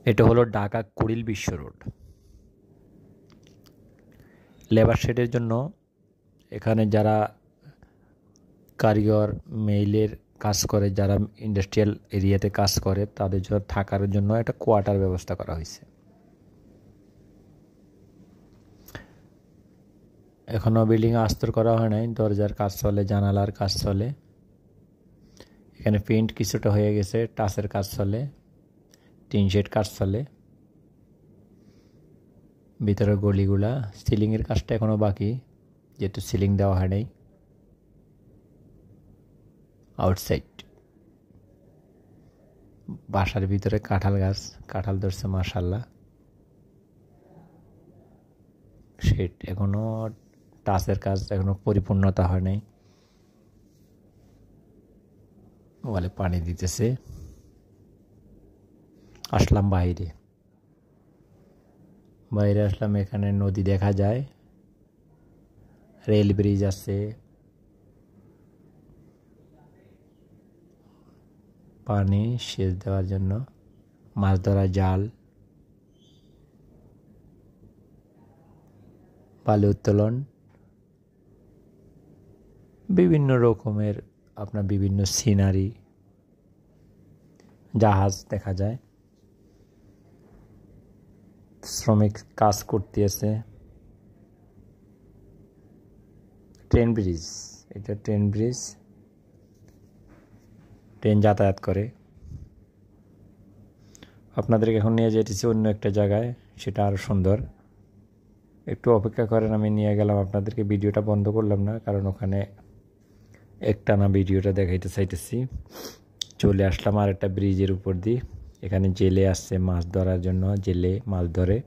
এটা হলো ঢাকা কুড়িল বিশ্ব রোড। লেবার শেডের জন্য এখানে যারা কারিগর মেইলের কাজ করে, যারা ইন্ডাস্ট্রিয়াল এরিয়াতে কাজ করে, তাদের জন্য থাকার জন্য একটা কোয়ার্টার ব্যবস্থা করা হয়েছে। এখনও বিল্ডিং আস্তর করা হয় নাই, দরজার কাজ চলে, জানালার কাজ চলে। এখানে পেইন্ট কিছুটা হয়ে গেছে, টাচের কাজ চলে, টিন শেড কাজ চলে। ভিতরের গলিগুলা, সিলিংয়ের কাজটা এখনও বাকি, যেহেতু সিলিং দেওয়া হয় নাই। আউটসাইড বাসার ভিতরে কাঁঠাল গাছ, কাঁঠাল ধরছে মাশাআল্লাহ। শেড এখনও, টাচের কাজ এখনও পরিপূর্ণতা হয় নাই। ওয়ালে পানি দিতেছে। আসলাম বাইরে আসলাম, এখানে নদী দেখা যায়, রেল ব্রিজ আছে, পানি সেচ দেওয়ার জন্য, মাছ ধরা জাল, বালি উত্তোলন, বিভিন্ন রকমের আপনার বিভিন্ন সিনারি, জাহাজ দেখা যায়, শ্রমিক কাজ করতেছে। ট্রেন ব্রিজ, এটা ট্রেন ব্রিজ, ট্রেন যাতায়াত করে। আপনাদেরকে এখন নিয়ে যেতেছি অন্য একটা জায়গায়, সেটা আরও সুন্দর। একটু অপেক্ষা করেন, আমি নিয়ে গেলাম আপনাদেরকে। ভিডিওটা বন্ধ করলাম না, কারণ ওখানে একটানা ভিডিওটা দেখাইতে চাইতেছি। চলে আসলাম আর একটা ব্রিজের উপর দিয়ে। এখানে জেলে আসছে মাছ ধরার জন্য, জেলে মাছ ধরে।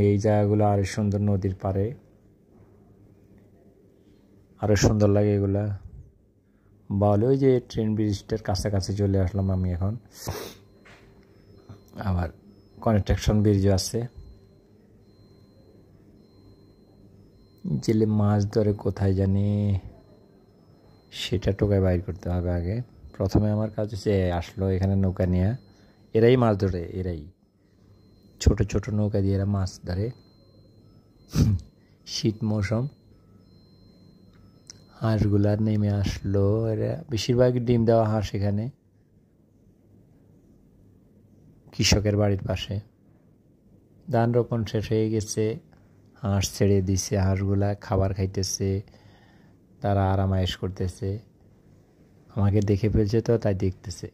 এই জায়গাগুলো আরও সুন্দর, নদীর পাড়ে আরও সুন্দর লাগে এগুলা। বলে ওই যে ট্রেন ব্রিজটার কাছাকাছি চলে আসলাম আমি এখন। আবার কনস্ট্রাকশন ব্রিজও আছে। জেলে মাছ ধরে কোথায় জানি, সেটা টোকায় বাইর করতে হবে আগে। প্রথমে আমার কাজ হচ্ছে আসলো এখানে নৌকা নিয়ে, এরাই মাছ ধরে, এরাই ছোট ছোট নৌকা দিয়ে এরা মাছ ধরে। শীত মৌসুম, হাঁসগুলা নেমে আসলো, এরা বেশিরভাগ ডিম দেওয়া হাঁস। এখানে কৃষকের বাড়ির পাশে ধান রোপণ শেষ হয়ে গেছে, হাঁস ছেড়ে দিছে, হাঁসগুলা খাবার খাইতেছে, তারা আরামায়েশ করতেছে। আমাকে দেখে ফেলছে তো, তাই দেখতেছে।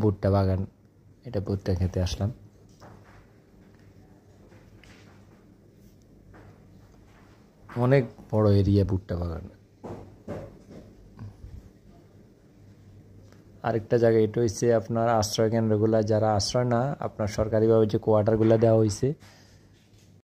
ভুট্টা বাগান, এটা ভুট্টা খেতে আসলাম। অনেক বড় এরিয়া ভুট্টা বাগান। আরেকটা জায়গা এটা হচ্ছে আপনার আশ্রয় কেন্দ্রগুলা, যারা আশ্রয় না, আপনার সরকারিভাবে যে কোয়ার্টারগুলো দেওয়া হয়েছে,